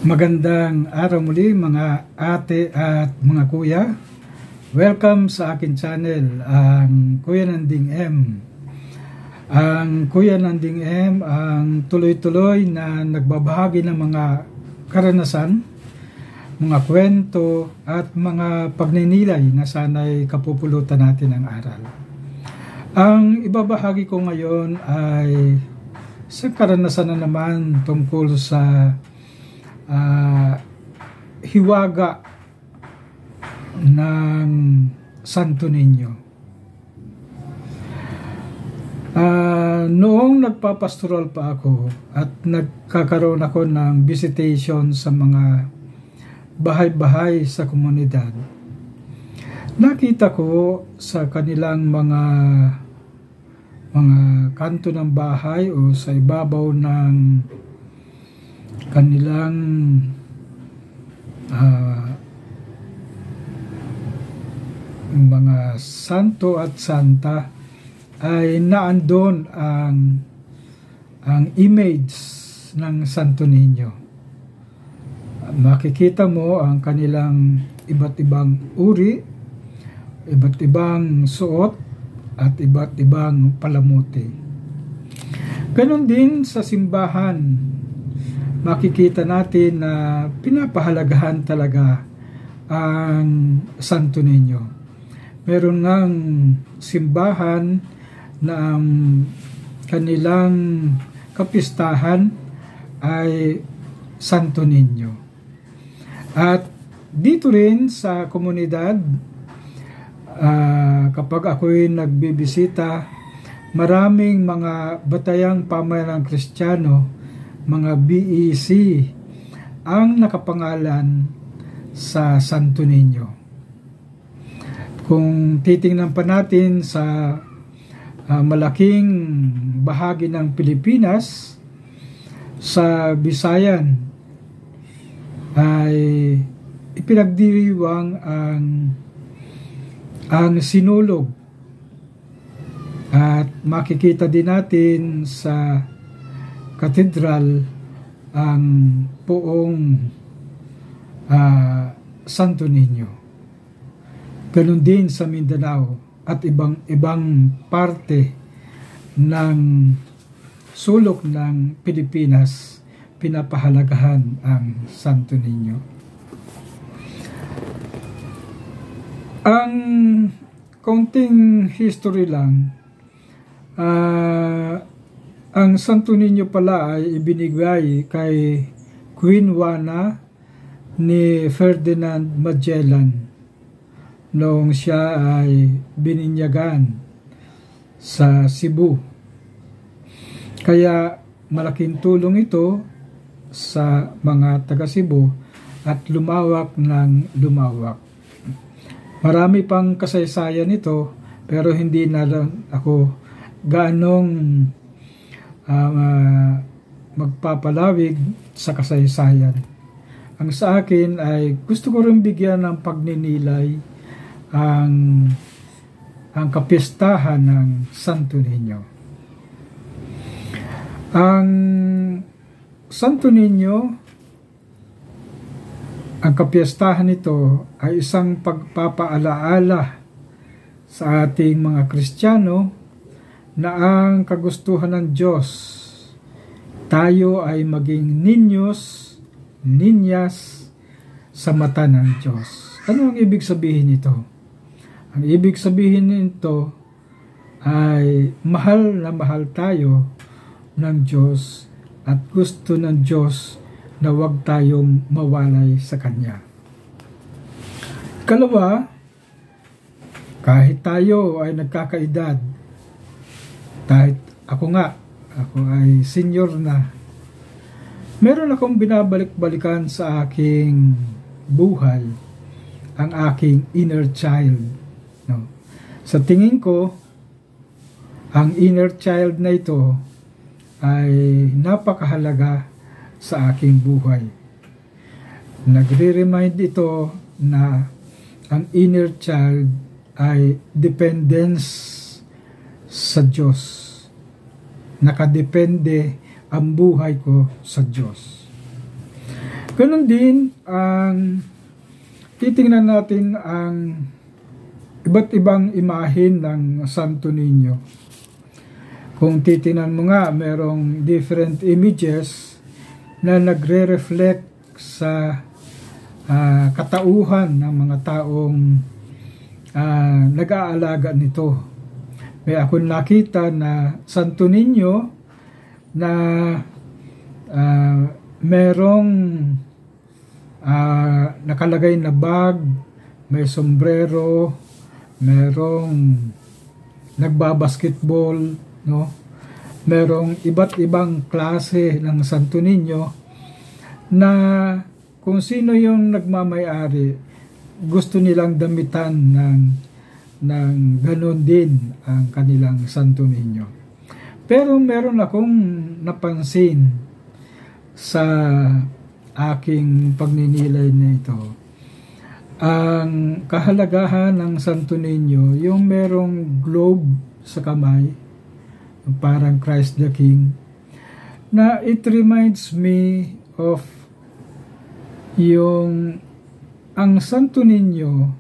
Magandang araw muli mga ate at mga kuya. Welcome sa akin channel, ang Kuya Nanding M. Ang Kuya Nanding M ang tuloy-tuloy na nagbabahagi ng mga karanasan, mga kwento at mga pagninilay na sana'y kapupulutan natin ng aral. Ang ibabahagi ko ngayon ay sa karanasan na naman tungkol sa hiwaga ng Santo Niño. Noong nagpapastoral pa ako at nagkakaroon ako ng visitation sa mga bahay-bahay sa komunidad, nakita ko sa kanilang mga kanto ng bahay o sa ibabaw ng kanilang mga santo at santa ay naandon ang image ng Santo Niño. Makikita mo ang kanilang iba't ibang uri, iba't ibang suot at iba't ibang palamuti. Ganon din sa simbahan, makikita natin na pinapahalagahan talaga ang Santo Niño. Meron ngang simbahan na ang kanilang kapistahan ay Santo Niño. At dito rin sa komunidad, kapag ako'y nagbibisita, maraming mga batayang pamayalang Kristiyano, mga BEC, ang nakapangalan sa Santo Niño. Kung titingnan pa natin sa malaking bahagi ng Pilipinas, sa Visayan ay ipinagdiriwang ang sinulog, at makikita din natin sa katedral ang poong Santo Niño. Ganon din sa Mindanao at ibang parte ng sulok ng Pilipinas, pinapahalagahan ang Santo Niño. Ang kaunting history lang, ang Santo Niño pala ay ibinigay kay Queen Juana ni Ferdinand Magellan noong siya ay bininyagan sa Cebu. Kaya malaking tulong ito sa mga taga Cebu at lumawak ng lumawak. Marami pang kasaysayan ito, pero hindi na lang ako gaanong magpapalawig sa kasaysayan. Ang sa akin ay gusto ko rin bigyan ng pagninilay ang kapistahan ng Santo Niño. Ang Santo Niño, ang kapistahan nito ay isang pagpapaalaala sa ating mga Kristiyano na ang kagustuhan ng Diyos, tayo ay maging ninyos, ninyas sa mata ng Diyos. Ano ang ibig sabihin nito? Ang ibig sabihin nito ay mahal na mahal tayo ng Diyos at gusto ng Diyos na huwag tayong mawalay sa Kanya. Ikalawa, kahit tayo ay nagkakaedad, kahit ako ay senior na, meron akong binabalik-balikan sa aking buhay, ang aking inner child. No? Sa tingin ko, ang inner child na ito ay napakahalaga sa aking buhay. Nagre-remind ito na ang inner child ay dependence sa Diyos. Nakadepende ang buhay ko sa Diyos. Ganon din ang titingnan natin ang iba't ibang imahen ng Santo Niño. Kung titingnan mo nga, merong different images na nagre-reflect sa katauhan ng mga taong nag-aalaga nito. May akong nakita na Santo Niño na merong nakalagay na bag, may sombrero, merong nagbabasketball, no? Merong iba't ibang klase ng Santo Niño na kung sino yung nagmamay-ari, gusto nilang damitan ng ganon din ang kanilang Santo Niño. Pero meron akong napansin sa aking pagninilay na ito. Ang kahalagahan ng Santo Niño, yung merong globe sa kamay, parang Christ the King, na it reminds me of yung ang Santo Niño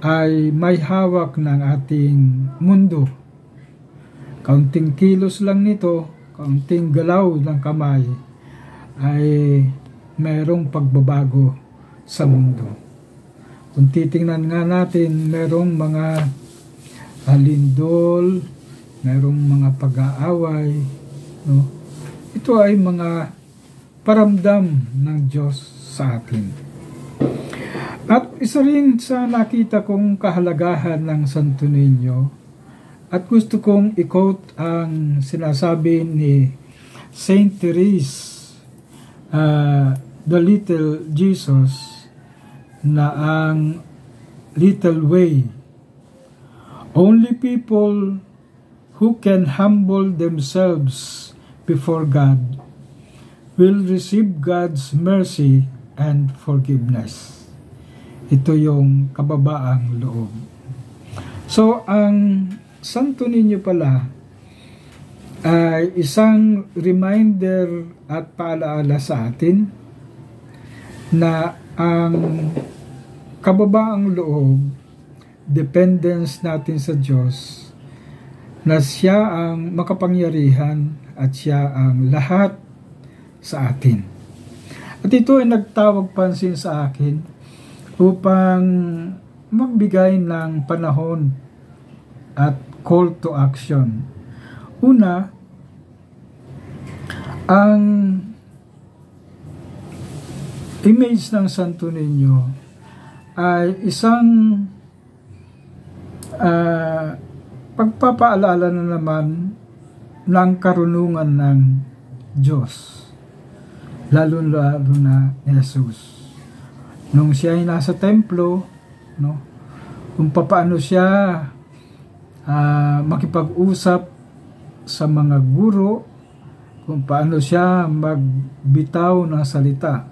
ay may hawak ng ating mundo. Kaunting kilos lang nito, kaunting galaw ng kamay ay mayroong pagbabago sa mundo. Kung titingnan nga natin, mayroong mga halindol, mayroong mga pag-aaway, no? Ito ay mga paramdam ng Diyos sa atin. At isa rin sa nakita kong kahalagahan ng Santo Niño, at gusto kong i-quote ang sinasabi ni Saint Therese, the little Jesus, na ang little way. Only people who can humble themselves before God will receive God's mercy and forgiveness. Ito yung kababaang loob. So, ang Santo Niño pala ay isang reminder at paalaala sa atin na ang kababaang loob, dependence natin sa Diyos, na siya ang makapangyarihan at siya ang lahat sa atin. At ito ay nagtawag pansin sa akin upang magbigay ng panahon at call to action. Una, ang image ng Santo Niño ay isang pagpapaalala na naman ng karunungan ng Diyos, lalo na ni Jesus. Nung siya ay nasa templo, no, kung paano siya makipag-usap sa mga guro, kung paano siya magbitaw ng salita,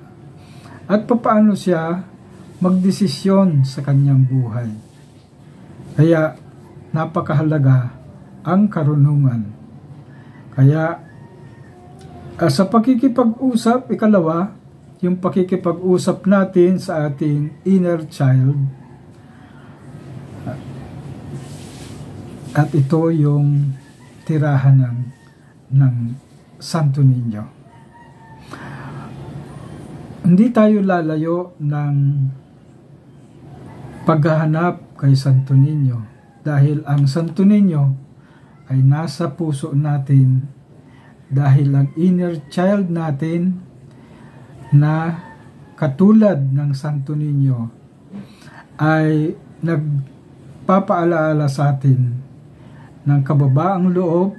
at paano siya magdesisyon sa kanyang buhay. Kaya napakahalaga ang karunungan. Kaya sa pakikipag-usap, ikalawa, yung pakikipag-usap natin sa ating inner child, at ito yung tirahan ng Santo Niño. Hindi tayo lalayo ng paghahanap kay Santo Niño dahil ang Santo Niño ay nasa puso natin, dahil ang inner child natin na katulad ng Santo Niño ay nagpapaalaala sa atin ng kababaang loob,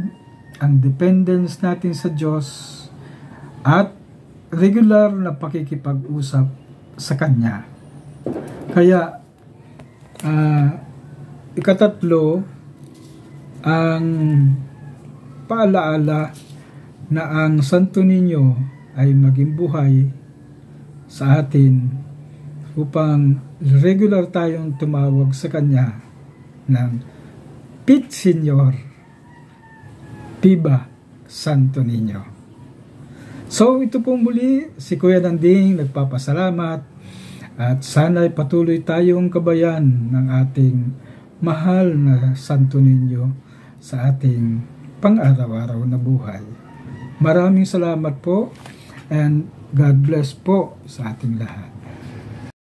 ang dependence natin sa Diyos, at regular na pakikipag-usap sa Kanya. Kaya, ikatatlo, ang paalaala na ang Santo Niño ay maging buhay sa atin upang regular tayong tumawag sa Kanya ng Pit Señor, Viva Santo Niño. So ito po muli, si Kuya Nanding nagpapasalamat at sana'y patuloy tayong kabayan ng ating mahal na Santo Niño sa ating pang-araw-araw na buhay. Maraming salamat po and God bless po sa ating lahat.